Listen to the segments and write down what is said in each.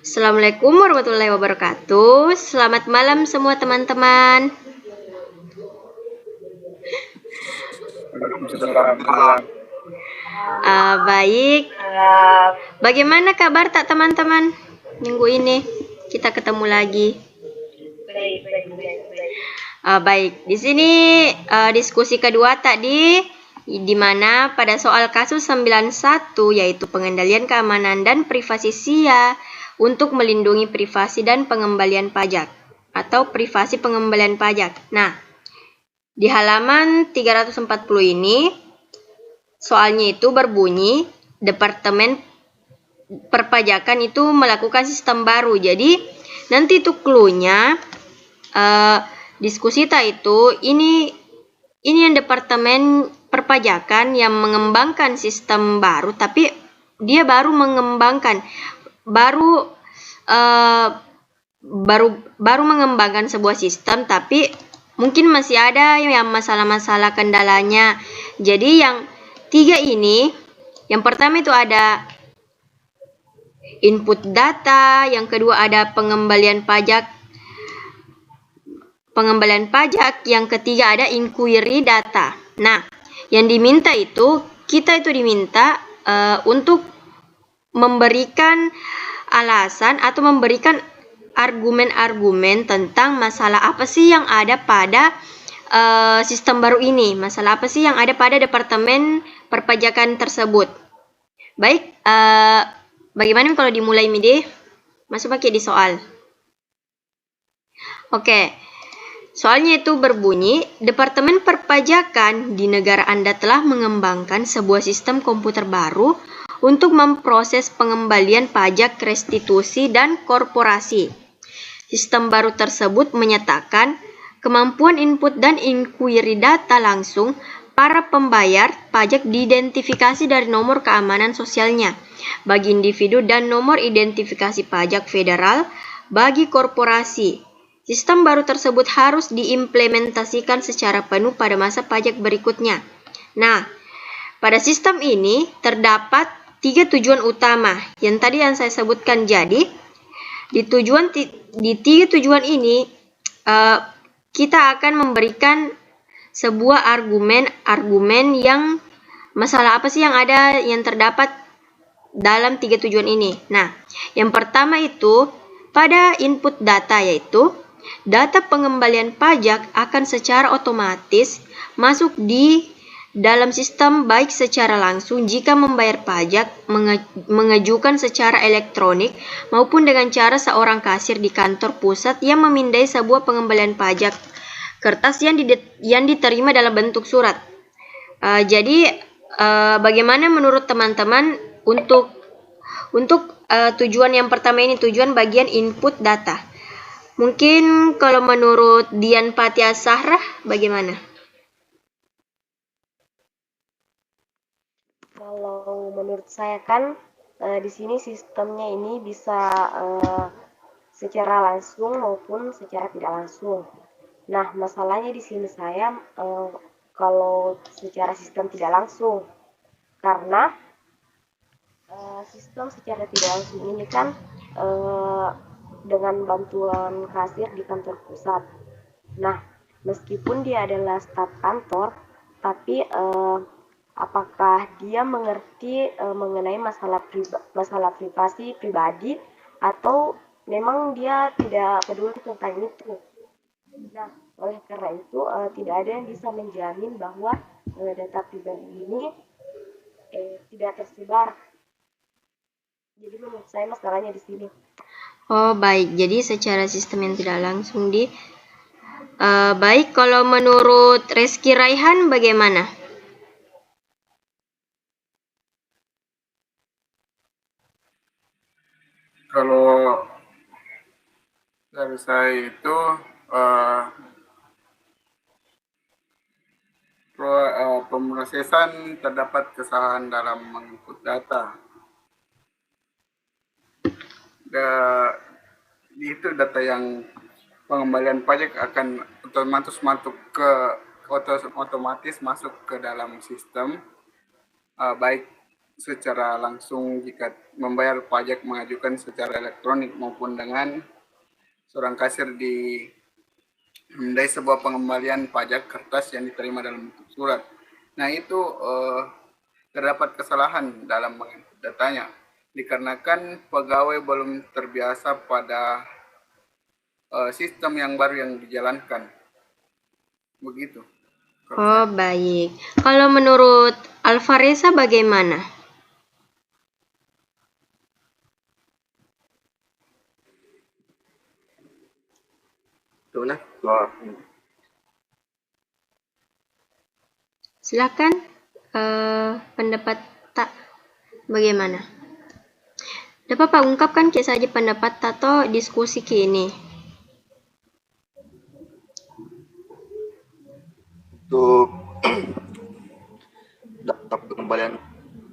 Assalamualaikum warahmatullahi wabarakatuh. Selamat malam semua teman-teman. Baik. Bagaimana kabar tak teman-teman? Minggu ini kita ketemu lagi. Baik. Di sini diskusi kedua tadi, di mana pada soal kasus 91 yaitu pengendalian keamanan dan privasi SIA untuk melindungi privasi dan pengembalian pajak atau privasi pengembalian pajak. Nah, di halaman 340 ini soalnya itu berbunyi Departemen Perpajakan itu melakukan sistem baru. Jadi nanti itu clue-nya diskusi itu ini yang Departemen Perpajakan yang mengembangkan sistem baru, tapi dia baru mengembangkan baru mengembangkan sebuah sistem, tapi mungkin masih ada yang masalah-masalah kendalanya. Jadi yang tiga ini, yang pertama itu ada input data, yang kedua ada pengembalian pajak, yang ketiga ada inquiry data. Nah, yang diminta itu, kita itu diminta untuk memberikan alasan atau memberikan argumen-argumen tentang masalah apa sih yang ada pada sistem baru ini, masalah apa sih yang ada pada Departemen Perpajakan tersebut. Baik, bagaimana kalau dimulai Mide? Masuk pakai di soal. Oke. Soalnya itu berbunyi, Departemen Perpajakan di negara Anda telah mengembangkan sebuah sistem komputer baru untuk memproses pengembalian pajak restitusi dan korporasi. Sistem baru tersebut menyatakan kemampuan input dan inquiry data langsung para pembayar pajak diidentifikasi dari nomor keamanan sosialnya bagi individu dan nomor identifikasi pajak federal bagi korporasi. Sistem baru tersebut harus diimplementasikan secara penuh pada masa pajak berikutnya. Nah, pada sistem ini terdapat 3 tujuan utama yang tadi yang saya sebutkan. Jadi, di 3 tujuan ini kita akan memberikan sebuah argumen yang masalah apa sih yang ada yang terdapat dalam 3 tujuan ini. Nah, yang pertama itu pada input data, yaitu data pengembalian pajak akan secara otomatis masuk di dalam sistem baik secara langsung jika membayar pajak mengajukan secara elektronik maupun dengan cara seorang kasir di kantor pusat yang memindai sebuah pengembalian pajak kertas yang diterima dalam bentuk surat. Jadi bagaimana menurut teman-teman untuk tujuan yang pertama ini, tujuan bagian input data? Mungkin kalau menurut Dian Patia Sahrah bagaimana? Kalau menurut saya kan di sini sistemnya ini bisa secara langsung maupun secara tidak langsung. Nah, masalahnya di sini saya kalau secara sistem tidak langsung, karena sistem secara tidak langsung ini kan dengan bantuan kasir di kantor pusat. Nah, meskipun dia adalah staf kantor, tapi apakah dia mengerti mengenai masalah privasi pribadi atau memang dia tidak peduli tentang itu. Nah, oleh karena itu tidak ada yang bisa menjamin bahwa data pribadi ini tidak tersebar. Jadi menurut saya masalahnya di sini. Oh baik, jadi secara sistem yang tidak langsung baik, kalau menurut Reski Raihan bagaimana? Kalau dari saya itu pemrosesan terdapat kesalahan dalam menginput data. Itu data yang pengembalian pajak akan otomatis masuk ke dalam sistem baik secara langsung jika membayar pajak mengajukan secara elektronik maupun dengan seorang kasir menandai sebuah pengembalian pajak kertas yang diterima dalam bentuk surat. Nah itu terdapat kesalahan dalam menginput datanya dikarenakan pegawai belum terbiasa pada sistem yang baru yang dijalankan. Begitu. Oh, baik. Kalau menurut Alvareza bagaimana? Nah, Silakan pendapat tak bagaimana? Dapat Pak ungkapkan saja pendapat atau diskusi kini. untuk daftar pengembalian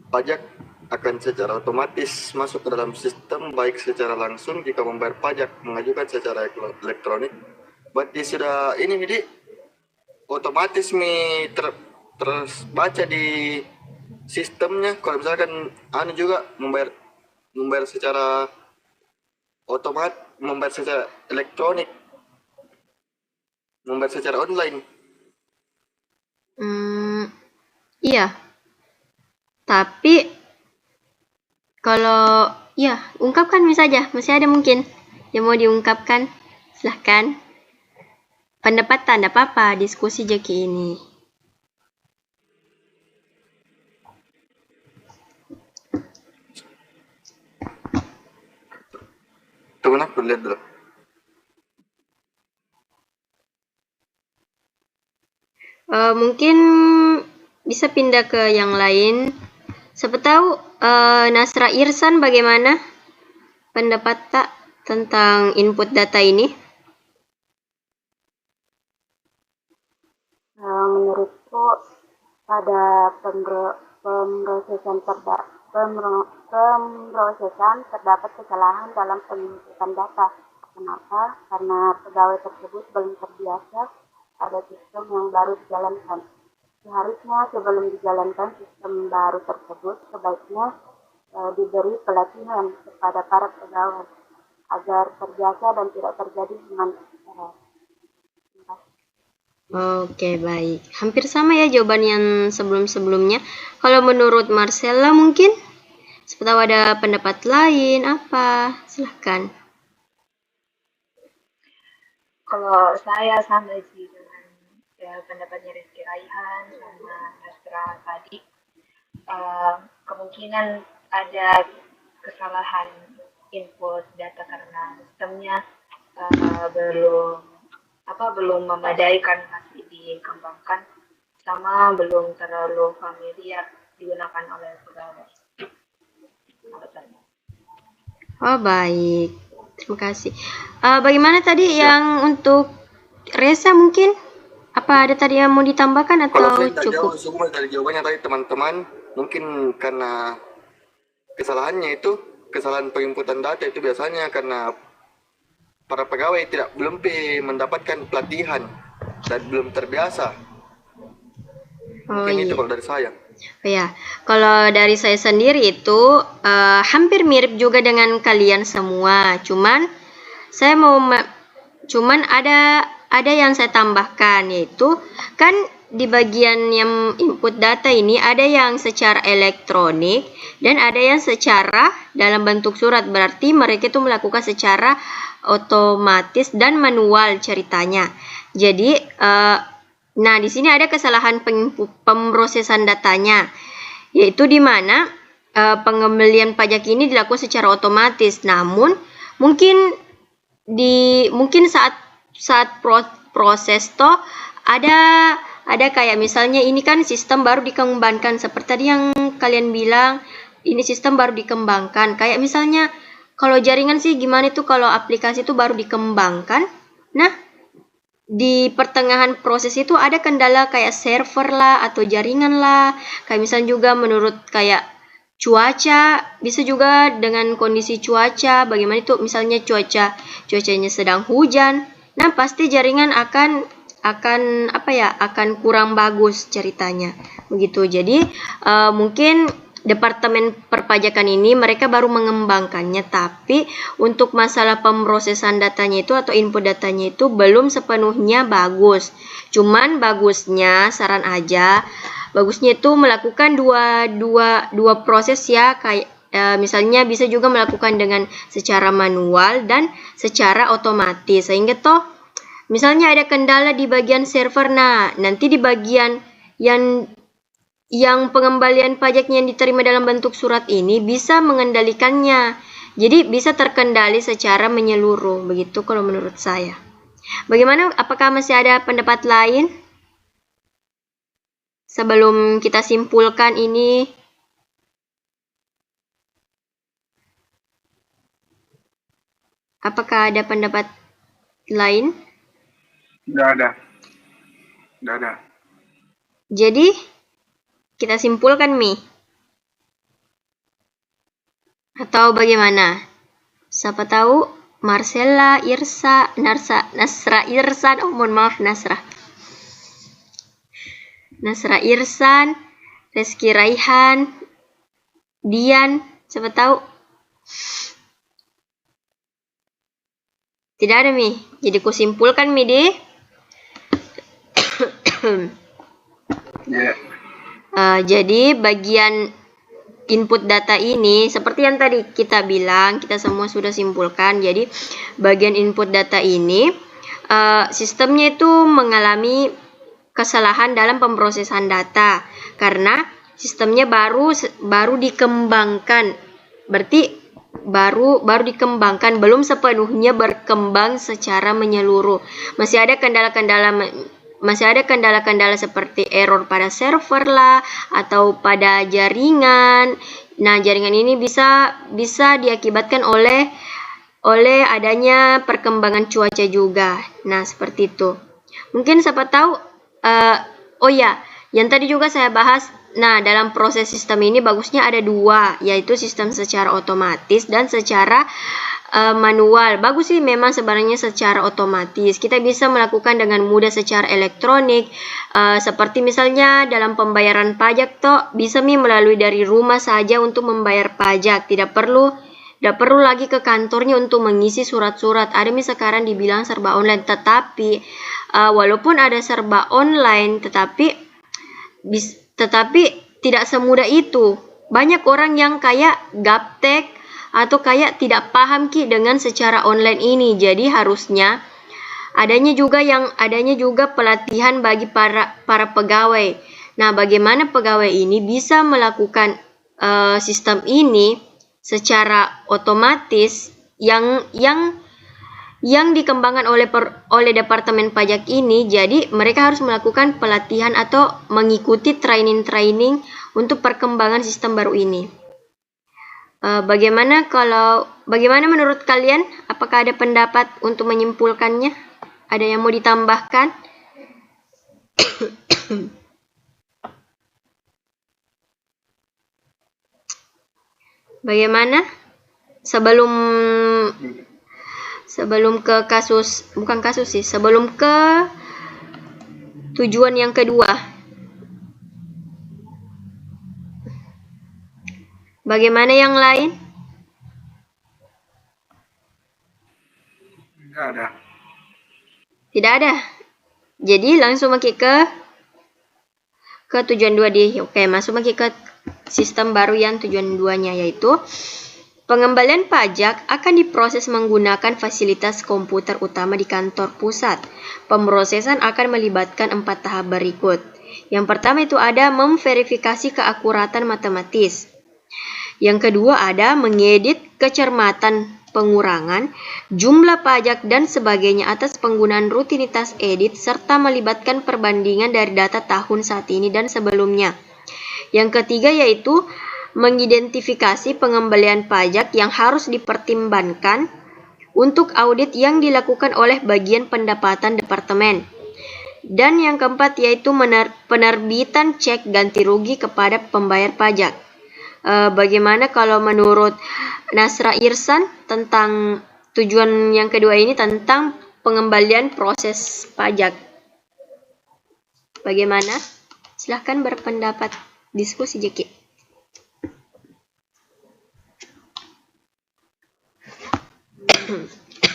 pajak akan secara otomatis masuk ke dalam sistem baik secara langsung jika membayar pajak mengajukan secara elektronik. Berarti sudah ini jadi otomatis terbaca di sistemnya. Kalau misalkan juga membayar secara membayar secara elektronik, membayar secara online. Iya. Tapi kalau ya ungkapkan saja, masih ada mungkin yang mau diungkapkan. Silahkan. Pendapat tak apa-apa, diskusi jeki ini. Tunggu aku lihat dulu. Mungkin bisa pindah ke yang lain. Siapa tahu Nasra Irsan bagaimana pendapat tak tentang input data ini? Menurutku pada pemrosesan terdapat kesalahan dalam penginputan data. Kenapa? Karena pegawai tersebut belum terbiasa pada sistem yang baru dijalankan. Seharusnya sebelum dijalankan sistem baru tersebut, sebaiknya diberi pelatihan kepada para pegawai agar terbiasa dan tidak terjadi dengan error. Oke, baik. Hampir sama ya jawaban yang sebelum-sebelumnya. Kalau menurut Marcella mungkin? Siapa tahu ada pendapat lain, apa? Silahkan. Kalau saya sama sih dengan pendapatnya Rizky Raihan sama Nasra tadi. Kemungkinan ada kesalahan input data karena sistemnya belum memadai, kan masih dikembangkan, sama belum terlalu familiar digunakan oleh pegawai. Oh, baik. Terima kasih. Bagaimana tadi yang untuk Reza mungkin? Apa ada tadi yang mau ditambahkan atau Kalau saya cukup? jauh semua dari jawabannya tadi teman-teman, mungkin karena kesalahannya itu kesalahan penginputan data itu biasanya karena para pegawai belum mendapatkan pelatihan dan belum terbiasa. Mungkin itu kalau dari saya. Oh ya, kalau dari saya sendiri itu hampir mirip juga dengan kalian semua. Cuman ada yang saya tambahkan, yaitu kan di bagian yang input data ini ada yang secara elektronik dan ada yang secara dalam bentuk surat. Berarti mereka itu melakukan secara otomatis dan manual ceritanya. Jadi nah di sini ada kesalahan pemrosesan datanya, yaitu di mana pengembalian pajak ini dilakukan secara otomatis. Namun mungkin saat proses toh ada kayak misalnya ini kan sistem baru dikembangkan seperti tadi yang kalian bilang, ini sistem baru dikembangkan. Kayak misalnya kalau jaringan sih gimana tuh kalau aplikasi itu baru dikembangkan. Nah, di pertengahan proses itu ada kendala kayak server lah atau jaringan lah. Kayak misalnya juga menurut kayak cuaca, bisa juga dengan kondisi cuaca, bagaimana itu misalnya cuacanya sedang hujan. Nah, pasti jaringan akan kurang bagus ceritanya. Begitu. Jadi mungkin Departemen Perpajakan ini mereka baru mengembangkannya, tapi untuk masalah pemrosesan datanya itu atau input datanya itu belum sepenuhnya bagus. Cuman bagusnya, saran aja, bagusnya itu melakukan dua proses ya, kayak misalnya bisa juga melakukan dengan secara manual dan secara otomatis, sehingga toh misalnya ada kendala di bagian server, nah nanti di bagian yang pengembalian pajaknya yang diterima dalam bentuk surat ini bisa mengendalikannya. Jadi bisa terkendali secara menyeluruh. Begitu kalau menurut saya. Bagaimana? Apakah masih ada pendapat lain? Sebelum kita simpulkan ini. Apakah ada pendapat lain? Tidak ada. Jadi kita simpulkan Mi. Atau bagaimana? Siapa tahu Marcella, Irsa, Nasra Irsan, mohon maaf Nasra Irsan, Reski Raihan, Dian, siapa tahu? Tidak ada Mi. Jadi kusimpulkan Mi deh. Ya. Jadi bagian input data ini seperti yang tadi kita bilang, kita semua sudah simpulkan. Jadi bagian input data ini sistemnya itu mengalami kesalahan dalam pemrosesan data karena sistemnya baru dikembangkan. Berarti baru dikembangkan, belum sepenuhnya berkembang secara menyeluruh. Masih ada kendala-kendala seperti error pada server lah atau pada jaringan. Nah, jaringan ini bisa diakibatkan oleh adanya perkembangan cuaca juga. Nah, seperti itu. Mungkin siapa tahu oh ya, yang tadi juga saya bahas. Nah, dalam proses sistem ini bagusnya ada dua, yaitu sistem secara otomatis dan secara manual. Bagus sih memang sebenarnya secara otomatis. Kita bisa melakukan dengan mudah secara elektronik. Seperti misalnya dalam pembayaran pajak toh bisa melalui dari rumah saja untuk membayar pajak. Tidak perlu lagi ke kantornya untuk mengisi surat-surat. Ada sekarang dibilang serba online, tetapi walaupun ada serba online, tetapi tidak semudah itu. Banyak orang yang kayak gaptek atau kayak tidak paham dengan secara online ini. Jadi harusnya adanya juga pelatihan bagi para pegawai. Nah, bagaimana pegawai ini bisa melakukan sistem ini secara otomatis yang dikembangkan oleh Departemen Pajak ini. Jadi mereka harus melakukan pelatihan atau mengikuti training untuk perkembangan sistem baru ini. Bagaimana menurut kalian? Apakah ada pendapat untuk menyimpulkannya? Ada yang mau ditambahkan? Bagaimana? Sebelum ke sebelum ke tujuan yang kedua. Bagaimana yang lain? Tidak ada. Jadi langsung ke tujuan 2 di. Oke, masuk ke sistem baru yang tujuan 2-nya, yaitu pengembalian pajak akan diproses menggunakan fasilitas komputer utama di kantor pusat. Pemrosesan akan melibatkan 4 tahap berikut. Yang pertama itu ada memverifikasi keakuratan matematis. Yang kedua ada mengedit kecermatan pengurangan, jumlah pajak dan sebagainya atas penggunaan rutinitas edit serta melibatkan perbandingan dari data tahun saat ini dan sebelumnya. Yang ketiga yaitu mengidentifikasi pengembalian pajak yang harus dipertimbangkan untuk audit yang dilakukan oleh bagian pendapatan departemen. Dan yang keempat yaitu penerbitan cek ganti rugi kepada pembayar pajak. Bagaimana kalau menurut Nasra Irsan tentang tujuan yang kedua ini tentang pengembalian proses pajak? Bagaimana? Silahkan berpendapat, diskusi Jeki.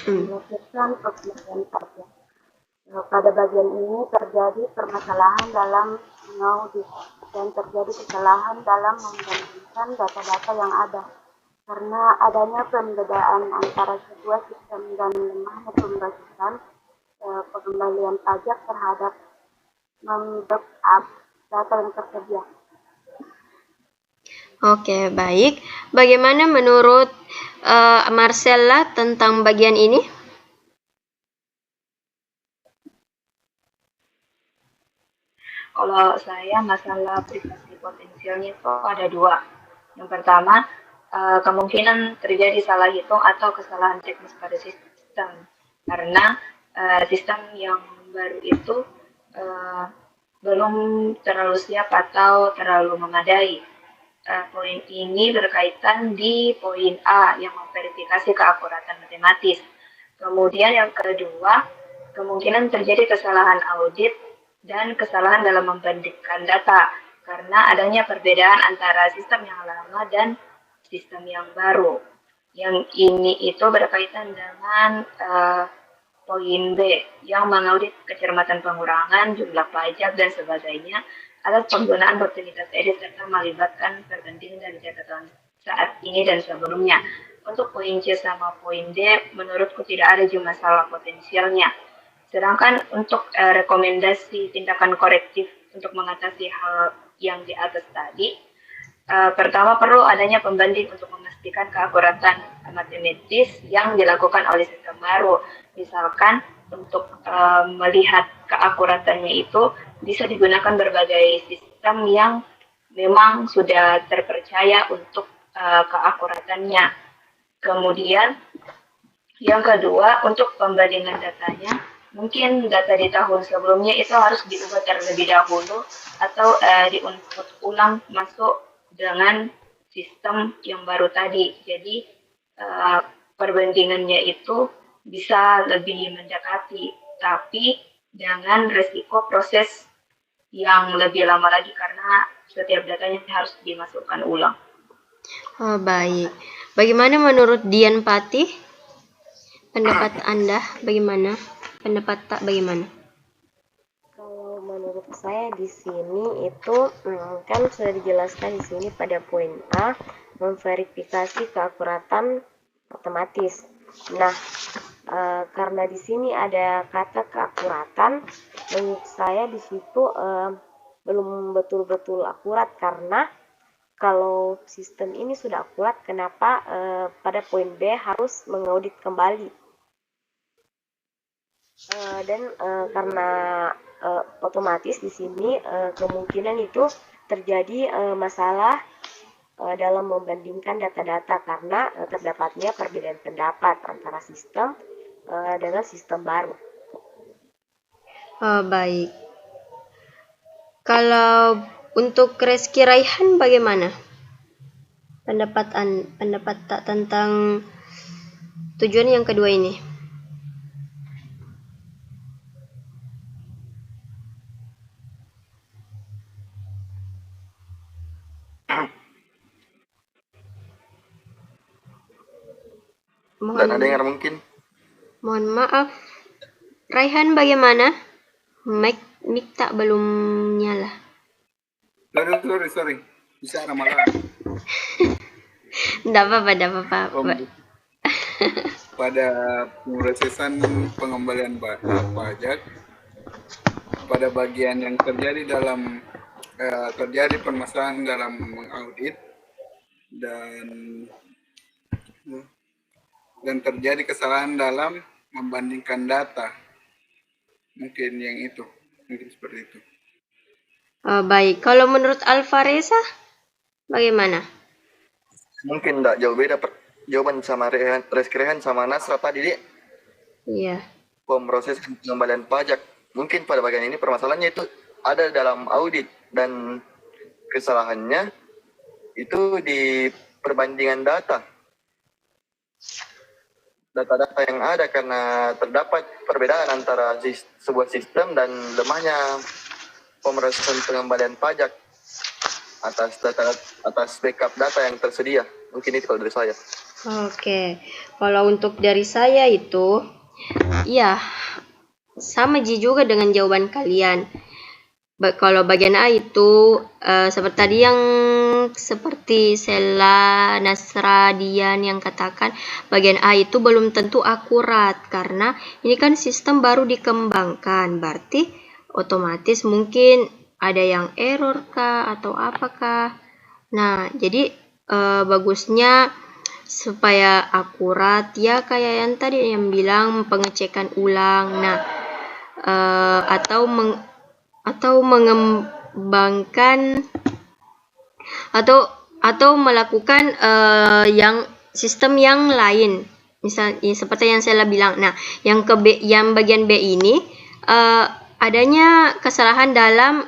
melakukan pemberian pajak. Pada bagian ini terjadi permasalahan dalam mengaudit dan terjadi kesalahan dalam membandingkan data-data yang ada karena adanya pembedaan antara sebuah sistem dan lemahnya pembagian pengembalian pajak terhadap membackup data yang tersedia. Oke, baik. Bagaimana menurut Marcella tentang bagian ini? Kalau saya masalah privasi potensialnya itu ada dua. Yang pertama, kemungkinan terjadi salah hitung atau kesalahan teknis pada sistem. Karena sistem yang baru itu uh, belum terlalu siap atau terlalu memadai. Poin ini berkaitan di poin A yang memverifikasi keakuratan matematis. Kemudian yang kedua, kemungkinan terjadi kesalahan audit dan kesalahan dalam membandingkan data karena adanya perbedaan antara sistem yang lama dan sistem yang baru. Yang ini itu berkaitan dengan poin B yang mengaudit kecermatan pengurangan, jumlah pajak, dan sebagainya atas penggunaan rutinitas edit serta melibatkan perbandingan dari catatan saat ini dan sebelumnya. Untuk poin C sama poin D, menurutku tidak ada masalah potensialnya. Sedangkan untuk rekomendasi tindakan korektif untuk mengatasi hal yang di atas tadi, pertama perlu adanya pembanding untuk memastikan keakuratan matematis yang dilakukan oleh sistem baru. Misalkan untuk melihat keakuratannya itu bisa digunakan berbagai sistem yang memang sudah terpercaya untuk keakuratannya. Kemudian yang kedua, untuk pembandingan datanya, mungkin data di tahun sebelumnya itu harus diubah terlebih dahulu atau diinput ulang masuk dengan sistem yang baru tadi. Jadi perbandingannya itu bisa lebih mendekati, tapi dengan resiko proses yang lebih lama lagi karena setiap datanya harus dimasukkan ulang. Oh, baik. Bagaimana menurut Dian Patih? Pendapat Anda bagaimana? Pendapat tak bagaimana? Kalau menurut saya di sini itu kan sudah dijelaskan di sini pada poin A memverifikasi keakuratan matematis. Nah, karena di sini ada kata keakuratan, menurut saya di situ belum betul-betul akurat karena kalau sistem ini sudah akurat, kenapa pada poin B harus mengaudit kembali? Dan karena otomatis di sini kemungkinan itu terjadi masalah dalam membandingkan data-data karena terdapatnya perbedaan pendapat antara sistem dengan sistem baru. Oh, baik. Kalau untuk Reski Raihan bagaimana? Pendapat tak tentang tujuan yang kedua ini? Dan ada yang mungkin. Mohon maaf. Raihan bagaimana? Mic tak belum nyala. Sorry. Bisa ramalan. Tidak apa-apa. Pada pemrosesan pengembalian pajak, pada bagian yang terjadi permasalahan dalam mengaudit dan terjadi kesalahan dalam membandingkan data. Mungkin seperti itu. Oh, baik. Kalau menurut Alvareza bagaimana? Mungkin tidak jauh beda jawaban sama Reski Raihan sama Nasra tadi, Dik. Iya. Proses pengembalian pajak. Mungkin pada bagian ini permasalahannya itu ada dalam audit dan kesalahannya itu di perbandingan data-data yang ada karena terdapat perbedaan antara sebuah sistem dan lemahnya pemrosesan pengembalian pajak atas backup data yang tersedia. Mungkin itu kalau dari saya. Oke, kalau untuk dari saya itu, ya sama juga dengan jawaban kalian. Kalau bagian A itu seperti tadi yang seperti Sela Nasradian yang katakan bagian A itu belum tentu akurat karena ini kan sistem baru dikembangkan, berarti otomatis mungkin ada yang error kah atau apakah. Nah, jadi bagusnya supaya akurat ya kayak yang tadi yang bilang pengecekan ulang. Nah, atau mengembangkan atau melakukan yang sistem yang lain. Misalnya seperti yang saya bilang. Nah, yang bagian B ini adanya kesalahan dalam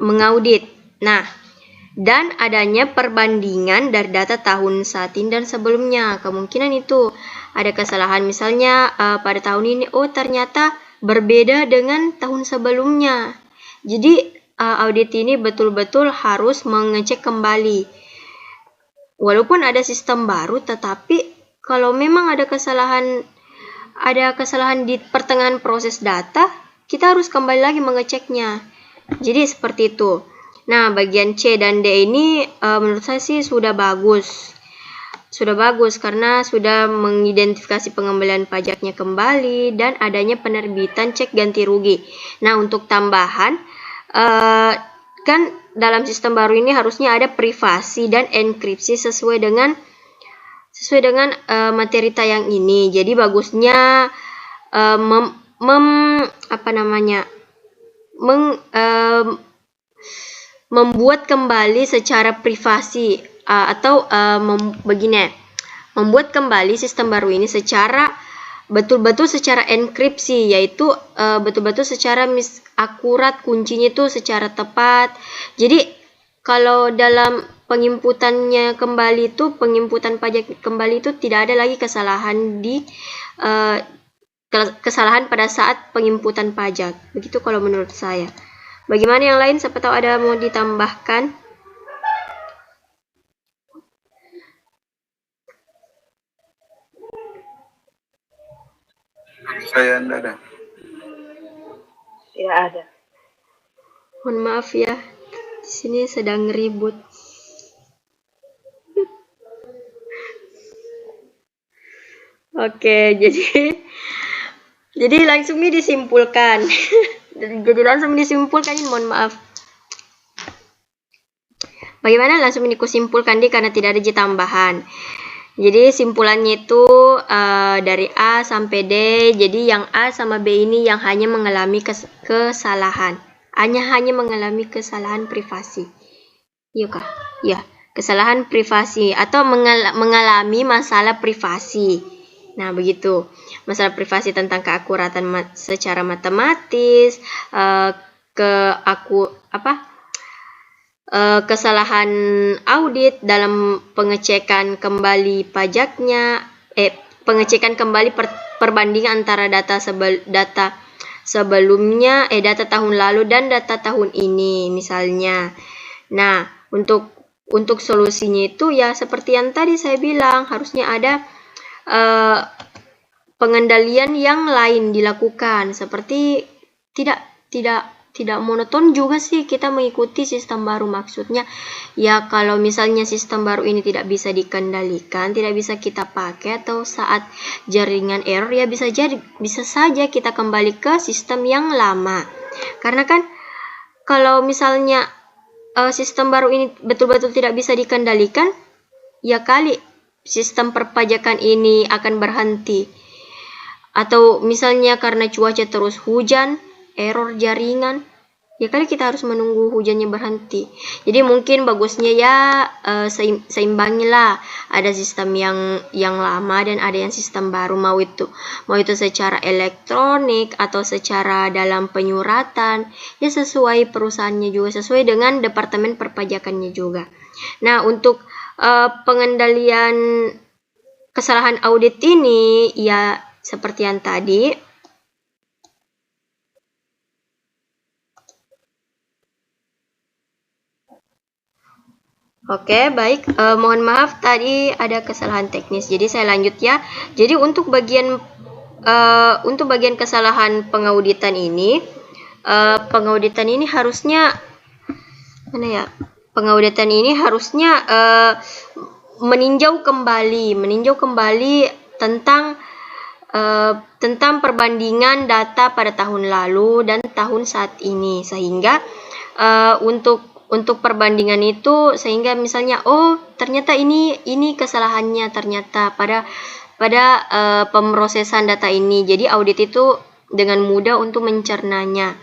mengaudit. Nah, dan adanya perbandingan dari data tahun saat ini dan sebelumnya. Kemungkinan itu ada kesalahan, misalnya pada tahun ini ternyata berbeda dengan tahun sebelumnya. Jadi audit ini betul-betul harus mengecek kembali. Walaupun ada sistem baru, tetapi kalau memang ada kesalahan di pertengahan proses data, kita harus kembali lagi mengeceknya. Jadi seperti itu. Nah, bagian C dan D ini menurut saya sih sudah bagus. Sudah bagus karena sudah mengidentifikasi pengembalian pajaknya kembali dan adanya penerbitan cek ganti rugi. Nah, untuk tambahan, kan dalam sistem baru ini harusnya ada privasi dan enkripsi sesuai dengan materi tayang ini. Jadi bagusnya membuat kembali secara privasi atau membuat kembali sistem baru ini secara betul-betul secara enkripsi, yaitu betul-betul secara akurat, kuncinya itu secara tepat. Jadi kalau dalam penginputan pajak kembali itu tidak ada lagi kesalahan pada saat penginputan pajak. Begitu kalau menurut saya. Bagaimana yang lain? Siapa tahu ada mau ditambahkan? Saya tidak ada. Tidak ada. Mohon maaf ya, di sini sedang ribut. Oke, jadi langsung disimpulkan. Jadi langsung disimpulkan, mohon maaf. Bagaimana langsung dikusimpulkan karena tidak ada tambahan. Jadi simpulannya itu dari A sampai D. Jadi yang A sama B ini yang hanya mengalami kesalahan. Hanya mengalami kesalahan privasi. Iya kah? Ya, kesalahan privasi atau mengalami masalah privasi. Nah, begitu. Masalah privasi tentang keakuratan secara matematis, kesalahan audit dalam pengecekan kembali pajaknya, pengecekan kembali perbandingan antara data sebelumnya, data tahun lalu dan data tahun ini misalnya. Nah, untuk solusinya itu ya seperti yang tadi saya bilang, harusnya ada pengendalian yang lain dilakukan, seperti tidak monoton juga sih kita mengikuti sistem baru. Maksudnya ya kalau misalnya sistem baru ini tidak bisa dikendalikan, tidak bisa kita pakai, atau saat jaringan error ya bisa saja kita kembali ke sistem yang lama. Karena kan kalau misalnya sistem baru ini betul-betul tidak bisa dikendalikan, ya kali sistem perpajakan ini akan berhenti. Atau misalnya karena cuaca terus hujan, error jaringan, ya kali kita harus menunggu hujannya berhenti. Jadi mungkin bagusnya ya seimbangilah, ada sistem yang lama dan ada yang sistem baru, mau itu secara elektronik atau secara dalam penyuratan, ya sesuai perusahaannya juga, sesuai dengan departemen perpajakannya juga. Nah, untuk pengendalian kesalahan audit ini ya seperti yang tadi, Oke, baik. Mohon maaf tadi ada kesalahan teknis. Jadi saya lanjut ya. Jadi untuk bagian kesalahan pengauditan ini, harusnya mana ya? Pengauditan ini harusnya meninjau kembali tentang perbandingan data pada tahun lalu dan tahun saat ini, sehingga untuk perbandingan itu, sehingga misalnya ternyata ini kesalahannya ternyata pada pemrosesan data ini. Jadi audit itu dengan mudah untuk mencernanya.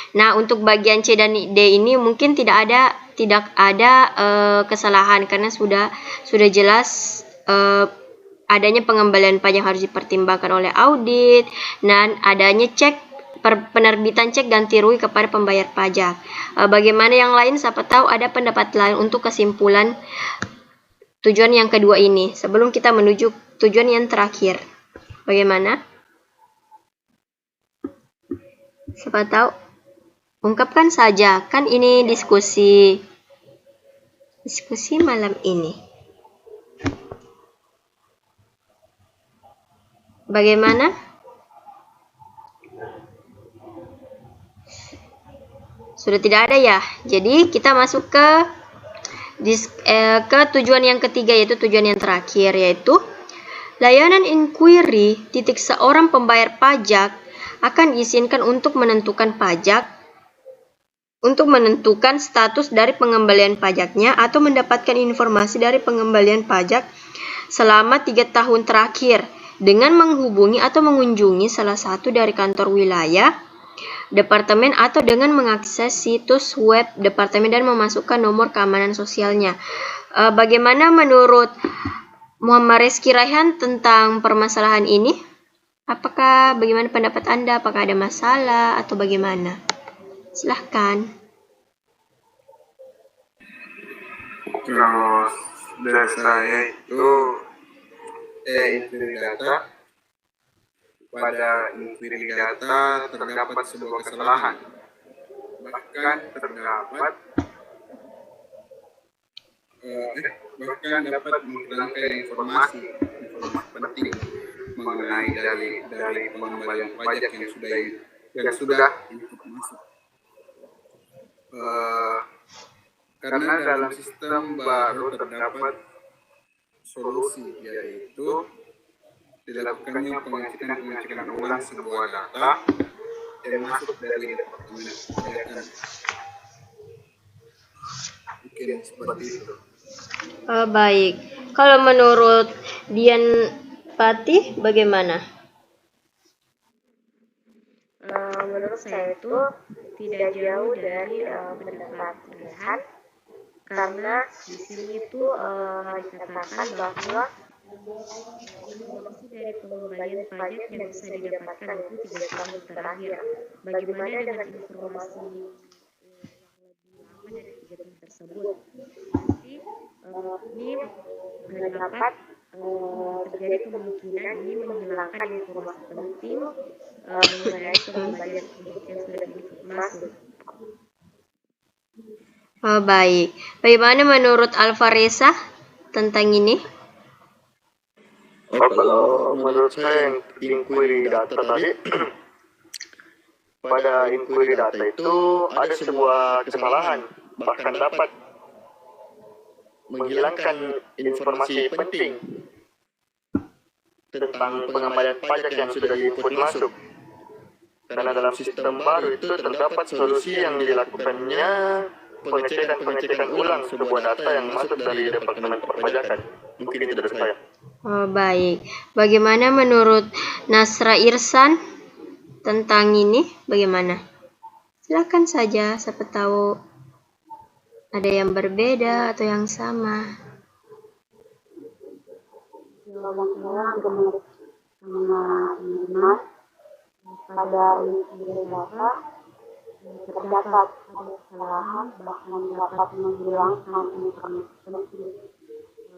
Nah, untuk bagian C dan D ini mungkin tidak ada kesalahan karena sudah jelas adanya pengembalian pajak harus dipertimbangkan oleh audit, dan adanya penerbitan cek ganti rugi kepada pembayar pajak. Bagaimana yang lain? Siapa tahu ada pendapat lain untuk kesimpulan tujuan yang kedua ini sebelum kita menuju tujuan yang terakhir. Bagaimana? Siapa tahu? Ungkapkan saja, kan ini diskusi malam ini. Bagaimana? Sudah tidak ada ya. Jadi kita masuk ke tujuan yang ketiga, yaitu tujuan yang terakhir, yaitu layanan inquiry seorang pembayar pajak akan diizinkan untuk menentukan status dari pengembalian pajaknya atau mendapatkan informasi dari pengembalian pajak selama 3 tahun terakhir dengan menghubungi atau mengunjungi salah satu dari kantor wilayah, departemen, atau dengan mengakses situs web departemen dan memasukkan nomor keamanan sosialnya. Bagaimana menurut Muhammad Reski Raihan tentang permasalahan ini? Bagaimana pendapat Anda? Apakah ada masalah atau bagaimana? Silahkan. Kalau dari saya itu inquiry data, pada inquiry data terdapat sebuah kesalahan, bahkan dapat menghilangkan informasi penting mengenai dari pengembalian pajak yang sudah input masuk. Karena dalam sistem baru terdapat solusi, yaitu dilakukannya pengecekan ulang sebuah data yang masuk dari departemen kesehatan. Mungkin seperti itu. Baik. Kalau menurut Dian Patih bagaimana? Menurut saya itu tidak jauh dari pendapat Rehan, karena di sini itu dikatakan bahwa informasi dari pengembalian pajak yang bisa didapatkan itu 3 tahun terakhir. Bagaimana dengan informasi yang lebih lama dari 3 tahun tersebut? Jadi ini dapat terjadi kemungkinan ini menghilangkan informasi penting mengenai pengembalian pajak yang sudah masuk. Baik. Bagaimana menurut Alvareza tentang ini? Kalau menurut saya yang inquiry data tadi, pada inquiry data itu ada sebuah kesalahan, bahkan dapat menghilangkan informasi penting tentang pengembalian pajak yang sudah diinput masuk. Karena dalam sistem baru itu terdapat solusi yang dilakukannya pengecekan ulang sebuah data yang masuk dari Departemen Perpajakan. Mungkin itu dari saya. Baik. Bagaimana menurut Nasra Irsan tentang ini? Bagaimana? Silakan saja, siapa tahu ada yang berbeda atau yang sama. Pada inquiry data terdapat kesalahan, bahkan dapat menghilangkan informasi penting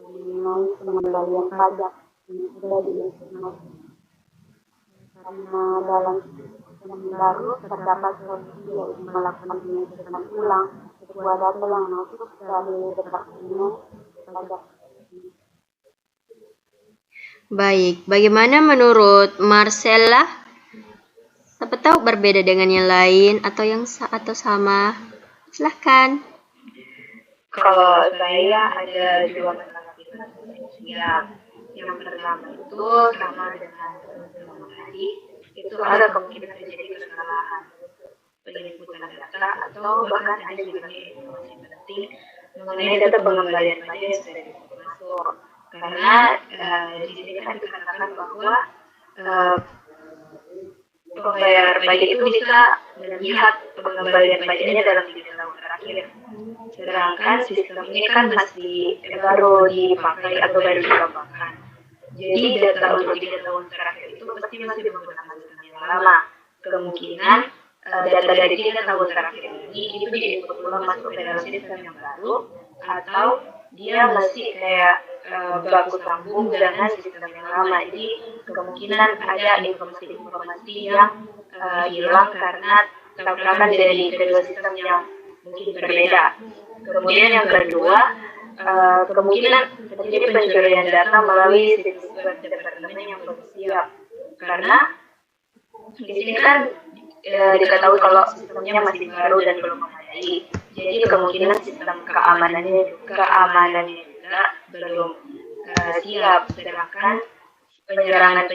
mengenai pengembalian pajak yang sudah diinput masuk. Karena dalam sistem baru terdapat solusi yaitu melakukan pengecekan ulang sebuah data yang masuk dari Departemen Pajak. Baik, bagaimana menurut Marcella? Siapa tahu berbeda dengan yang lain atau atau sama? Silahkan. Kalau saya ada dua masalah finansial. Yang pertama itu sama dengan teman-teman tadi, itu ada kemungkinan terjadi kesalahan penginputan data atau bahkan ada juga informasi penting mengenai data pengembalian pajak yang sudah masuk. Karena di sini kan dikatakan bahwa pembayar pajak itu bisa melihat pengembalian pajaknya dalam 3 tahun terakhir. Sedangkan sistem ini kan masih baru dipakai atau baru dikembangkan. Jadi data untuk 3 tahun terakhir itu pasti masih menggunakan sistem yang lama. Kemungkinan data dari 3 tahun terakhir ini itu diinput ulang masuk ke dalam sistem yang baru, atau dia masih kayak baku sambung dengan sistem yang lama. Jadi kemungkinan ada informasi-informasi yang hilang karena tabrakan dari kedua sistem yang mungkin berbeda. Kemudian yang kedua, kemungkinan terjadi pencurian data melalui sistem departemen yang belum siap. Karena di sini kan diketahui kalau sistemnya masih baru dan belum memadai. Jadi kemungkinan sistem keamanannya juga belum siap. Sedangkan penyerangan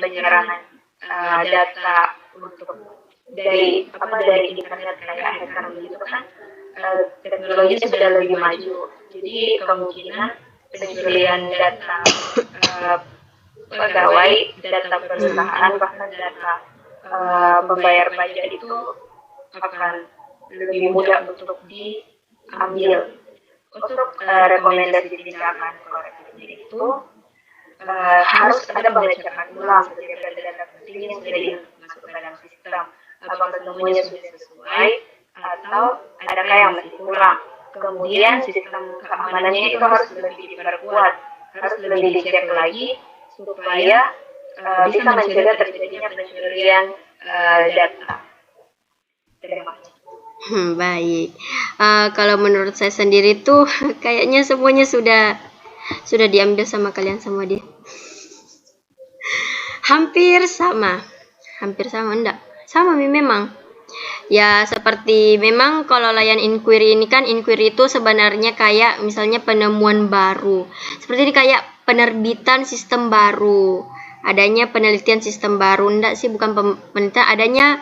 data untuk dari internet kayak hacker gitu kan, teknologi sudah lebih maju. Jadi kemungkinan pencurian data pegawai, data perusahaan, bahkan data pembayar pajak itu akan lebih mudah untuk diambil. Untuk rekomendasi tindakan korektifnya itu harus ada pengecekan ulang setiap data penting yang sudah masuk ke dalam sistem. Apakah semuanya sudah sesuai atau adakah yang masih kurang. Kemudian sistem keamanannya itu harus lebih diperkuat, harus lebih dicek lagi supaya bisa mencegah terjadinya pencurian data. Terima kasih. Baik. Kalau menurut saya sendiri tuh kayaknya semuanya sudah diambil sama kalian semua deh. Hampir sama enggak? Sama memang. Ya seperti memang kalau layan inquiry ini kan, inquiry itu sebenarnya kayak misalnya penemuan baru. Seperti ini kayak penerbitan sistem baru. Adanya penelitian sistem baru, enggak sih, bukan penelitian, adanya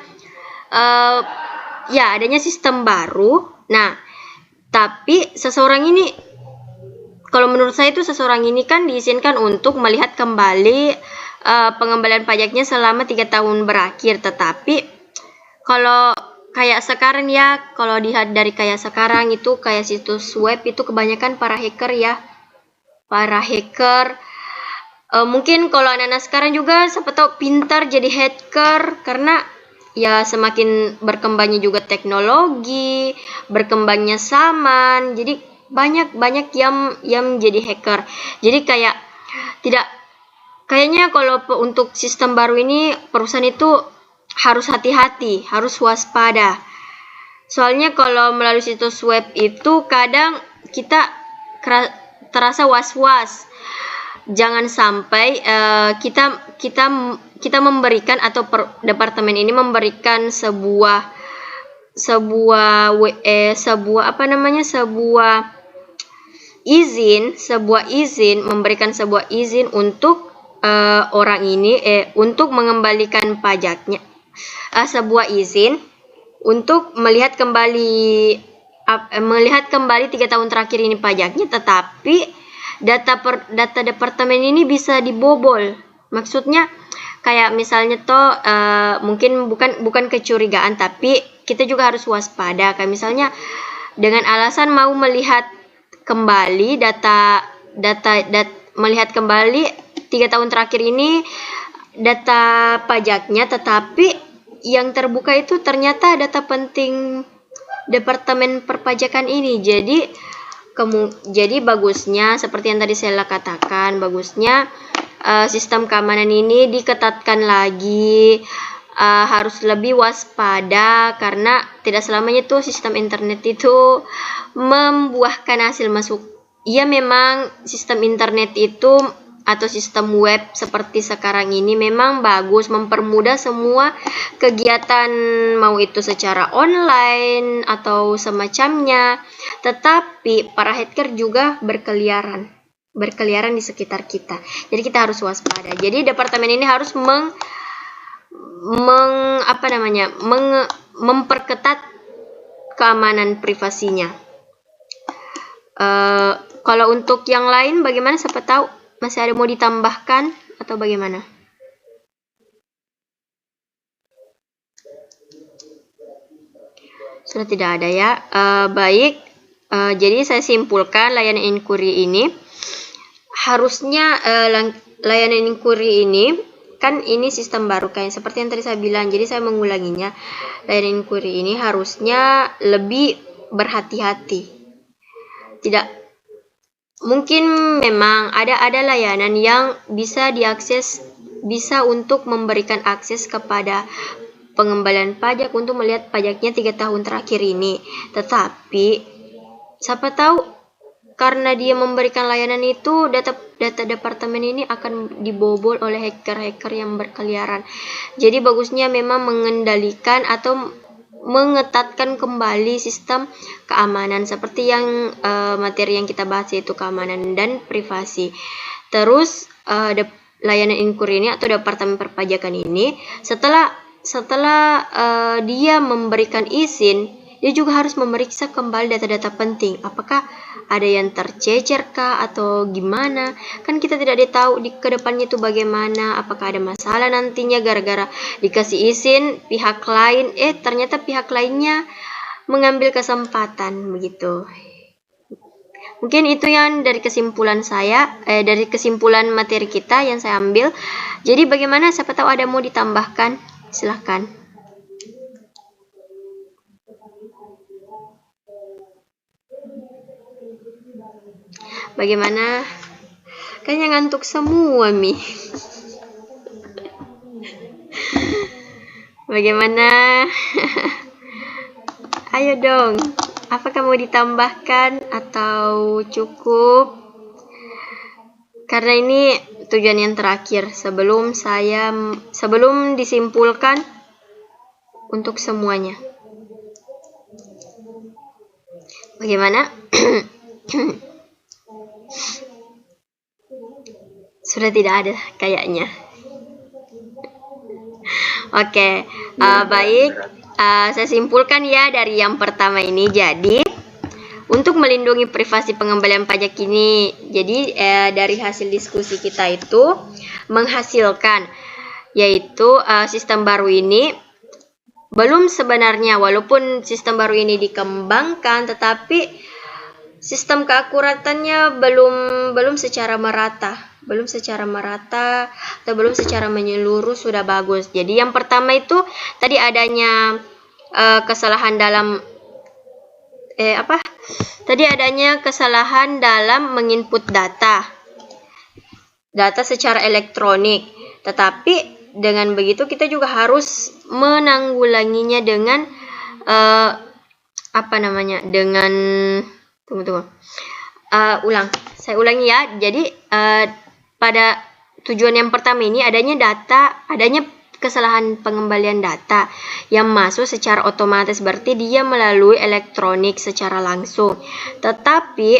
adanya sistem baru. Nah, tapi seseorang ini, kalau menurut saya itu seseorang ini kan diizinkan untuk melihat kembali pengembalian pajaknya selama 3 tahun berakhir. Tetapi kalau kayak sekarang ya, kalau dilihat dari kayak sekarang itu kayak situs web itu kebanyakan para hacker ya. Para hacker mungkin kalau anak-anak sekarang juga siapa tahu pintar jadi hacker, karena ya semakin berkembangnya juga teknologi, berkembangnya zaman, jadi banyak yang jadi hacker. Jadi kayak kayaknya kalau untuk sistem baru ini perusahaan itu harus hati-hati, harus waspada. Soalnya kalau melalui situs web itu kadang kita terasa was-was. Jangan sampai kita memberikan atau departemen ini memberikan sebuah izin, memberikan sebuah izin untuk orang ini untuk mengembalikan pajaknya, sebuah izin untuk melihat kembali 3 tahun terakhir ini pajaknya, tetapi data departemen ini bisa dibobol. Maksudnya kayak misalnya mungkin bukan kecurigaan, tapi kita juga harus waspada. Kayak misalnya dengan alasan mau melihat kembali melihat kembali 3 tahun terakhir ini data pajaknya, tetapi yang terbuka itu ternyata data penting departemen perpajakan ini. Jadi bagusnya seperti yang tadi saya katakan, bagusnya sistem keamanan ini diketatkan lagi, harus lebih waspada, karena tidak selamanya tuh sistem internet itu membuahkan hasil masuk. Ya memang sistem internet itu atau sistem web seperti sekarang ini memang bagus mempermudah semua kegiatan, mau itu secara online atau semacamnya, tetapi para hacker juga berkeliaran di sekitar kita. Jadi kita harus waspada. Jadi departemen ini harus memperketat keamanan privasinya. Kalau untuk yang lain bagaimana? Siapa tahu masih ada mau ditambahkan atau bagaimana? Sudah tidak ada ya. Baik. Jadi saya simpulkan layanan inquiry ini harusnya layanan inquiry ini kan ini sistem baru kayak seperti yang tadi saya bilang. Jadi saya mengulanginya. Layanan inquiry ini harusnya lebih berhati-hati. Tidak mungkin memang ada layanan yang bisa diakses, bisa untuk memberikan akses kepada pengembalian pajak untuk melihat pajaknya 3 tahun terakhir ini. Tetapi siapa tahu karena dia memberikan layanan itu, data departemen ini akan dibobol oleh hacker-hacker yang berkeliaran. Jadi bagusnya memang mengendalikan atau mengetatkan kembali sistem keamanan seperti yang materi yang kita bahas, yaitu keamanan dan privasi. Terus layanan inquiry ini atau departemen perpajakan ini setelah dia memberikan izin, dia juga harus memeriksa kembali data-data penting. Apakah ada yang tercecer kah atau gimana? Kan kita tidak tahu di kedepannya itu bagaimana. Apakah ada masalah nantinya gara-gara dikasih izin pihak lain, ternyata pihak lainnya mengambil kesempatan begitu. Mungkin itu yang dari kesimpulan saya, dari kesimpulan materi kita yang saya ambil. Jadi bagaimana? Siapa tahu ada mau ditambahkan? Silahkan. Bagaimana? Kayaknya ngantuk semua, Mi. Bagaimana? Ayo dong. Apakah mau ditambahkan atau cukup? Karena ini tujuan yang terakhir sebelum disimpulkan untuk semuanya. Bagaimana? Sudah tidak ada kayaknya. Oke, baik. Saya simpulkan ya dari yang pertama ini. Jadi untuk melindungi privasi pengembalian pajak ini, jadi dari hasil diskusi kita itu menghasilkan, yaitu sistem baru ini belum sebenarnya, walaupun sistem baru ini dikembangkan, tetapi sistem keakuratannya belum secara merata atau belum secara menyeluruh sudah bagus. Jadi yang pertama itu tadi adanya kesalahan dalam menginput data secara elektronik. Tetapi dengan begitu kita juga harus menanggulanginya dengan saya ulangi ya. Jadi pada tujuan yang pertama ini adanya kesalahan pengembalian data yang masuk secara otomatis, berarti dia melalui elektronik secara langsung. Tetapi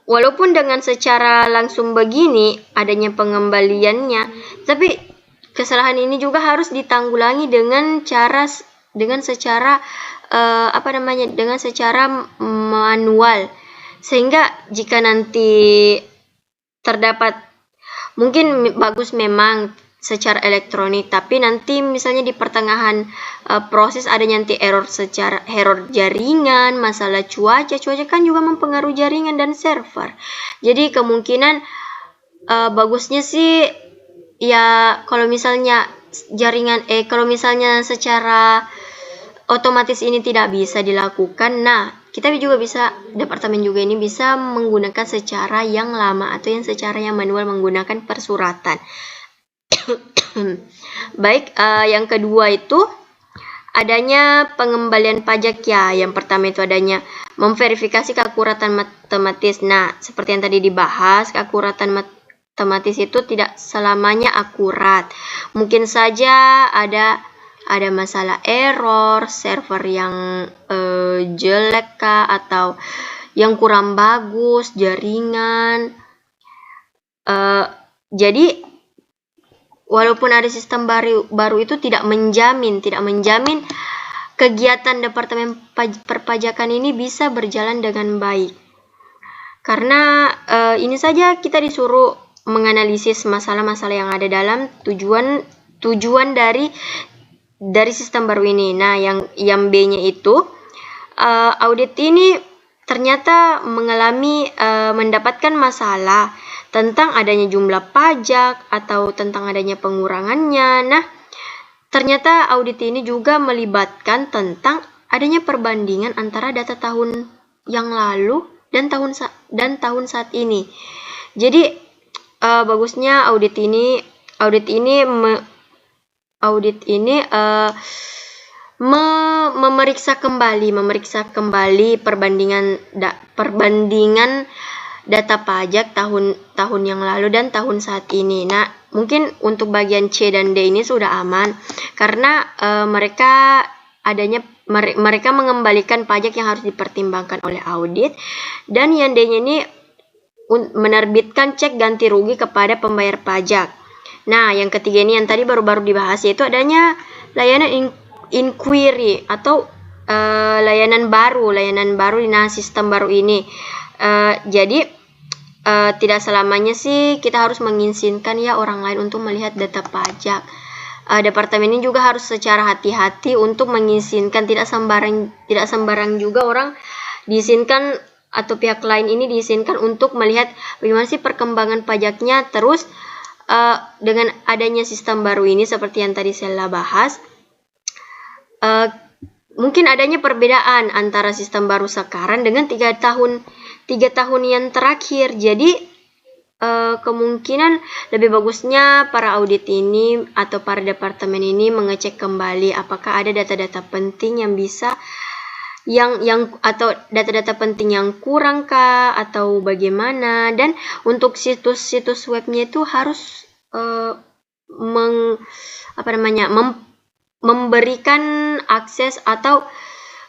walaupun dengan secara langsung begini adanya pengembaliannya, tapi kesalahan ini juga harus ditanggulangi dengan secara manual, sehingga jika nanti terdapat, mungkin bagus memang secara elektronik, tapi nanti misalnya di pertengahan proses ada nanti error jaringan, masalah cuaca kan juga mempengaruhi jaringan dan server. Jadi kemungkinan bagusnya sih ya kalau misalnya kalau misalnya secara otomatis ini tidak bisa dilakukan, nah kita juga bisa, departemen juga ini bisa menggunakan secara yang lama atau secara yang manual menggunakan persuratan. Baik, yang kedua itu adanya pengembalian pajak ya. Yang pertama itu adanya memverifikasi keakuratan matematis. Nah, seperti yang tadi dibahas, keakuratan matematis itu tidak selamanya akurat. Mungkin saja ada masalah error, server yang jelek kah, atau yang kurang bagus, jaringan. Jadi walaupun ada sistem baru itu tidak menjamin kegiatan Departemen Perpajakan ini bisa berjalan dengan baik. Karena ini saja kita disuruh menganalisis masalah-masalah yang ada dalam tujuan dari sistem baru ini. Nah, yang B-nya itu audit ini ternyata mendapatkan masalah tentang adanya jumlah pajak atau tentang adanya pengurangannya. Nah, ternyata audit ini juga melibatkan tentang adanya perbandingan antara data tahun yang lalu dan tahun saat ini. Jadi bagusnya audit ini memeriksa kembali perbandingan data pajak tahun yang lalu dan tahun saat ini. Nah, mungkin untuk bagian C dan D ini sudah aman karena mereka mengembalikan pajak yang harus dipertimbangkan oleh audit, dan yang D-nya ini menerbitkan cek ganti rugi kepada pembayar pajak. Nah, yang ketiga ini yang tadi baru dibahas, yaitu adanya layanan inquiry atau layanan baru di sistem baru ini. Jadi tidak selamanya sih kita harus mengizinkan ya orang lain untuk melihat data pajak. Departemen ini juga harus secara hati-hati untuk mengizinkan, tidak sembarang juga orang diizinkan atau pihak lain ini diizinkan untuk melihat bagaimana sih perkembangan pajaknya. Terus dengan adanya sistem baru ini seperti yang tadi saya bahas, mungkin adanya perbedaan antara sistem baru sekarang dengan 3 tahun yang terakhir. Jadi kemungkinan lebih bagusnya para audit ini atau para departemen ini mengecek kembali apakah ada data-data penting yang bisa atau data-data penting yang kurang kah atau bagaimana. Dan untuk situs-situs webnya itu harus memberikan akses atau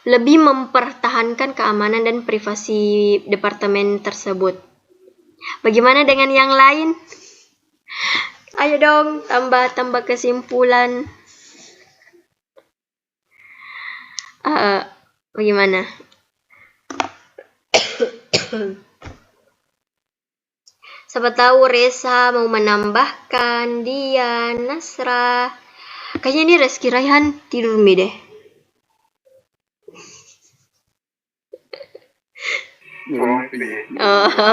lebih mempertahankan keamanan dan privasi departemen tersebut. Bagaimana dengan yang lain? Ayo dong, tambah kesimpulan. Bagaimana? Siapa tahu Reza mau menambahkan, Dian, Nasra. Kayaknya ini Reski Raihan tidur deh.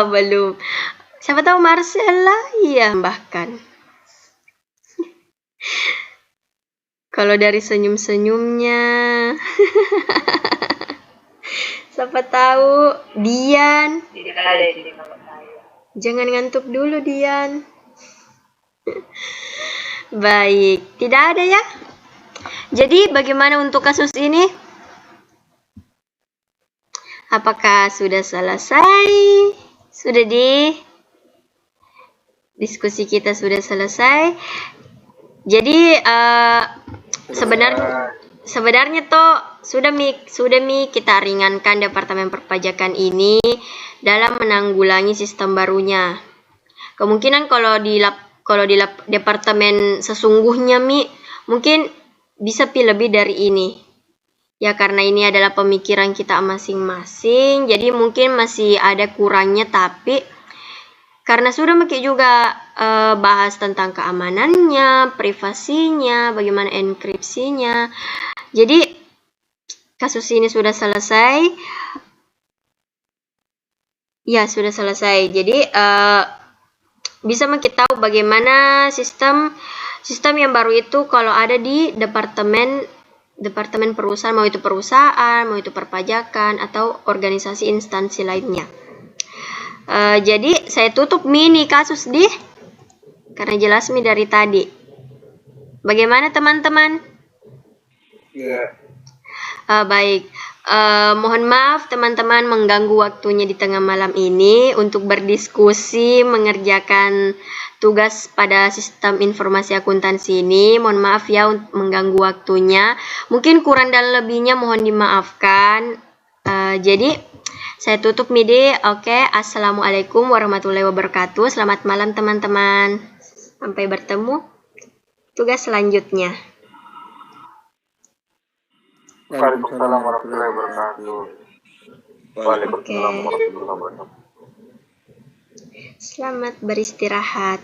Belum. Siapa tahu Marcella iya bahkan. Kalau dari senyum-senyumnya. Siapa tahu Dian. Jangan ngantuk dulu Dian. Baik, tidak ada ya. Jadi bagaimana untuk kasus ini? Apakah sudah selesai? Sudah diskusi kita sudah selesai. Jadi sebenarnya toh sudah kita ringankan Departemen Perpajakan ini dalam menanggulangi sistem barunya. Kemungkinan kalau di departemen sesungguhnya mungkin bisa lebih dari ini. Ya karena ini adalah pemikiran kita masing-masing, jadi mungkin masih ada kurangnya, tapi karena sudah juga bahas tentang keamanannya, privasinya, bagaimana enkripsinya. Jadi kasus ini sudah selesai. Ya, sudah selesai. Jadi bisa kita tahu bagaimana sistem yang baru itu kalau ada di departemen perusahaan, mau itu perusahaan, mau itu perpajakan atau organisasi instansi lainnya. Jadi saya tutup mini kasus karena jelas dari tadi. Bagaimana teman-teman? Ya. Baik, mohon maaf teman-teman mengganggu waktunya di tengah malam ini untuk berdiskusi mengerjakan tugas pada sistem informasi akuntansi ini. Mohon maaf ya untuk mengganggu waktunya. Mungkin kurang dan lebihnya mohon dimaafkan. Jadi saya tutup MIDI. Oke, Assalamualaikum warahmatullahi wabarakatuh. Selamat malam teman-teman. Sampai bertemu tugas selanjutnya. Waalaikumsalam warahmatullahi wabarakatuh. Oke. Selamat beristirahat.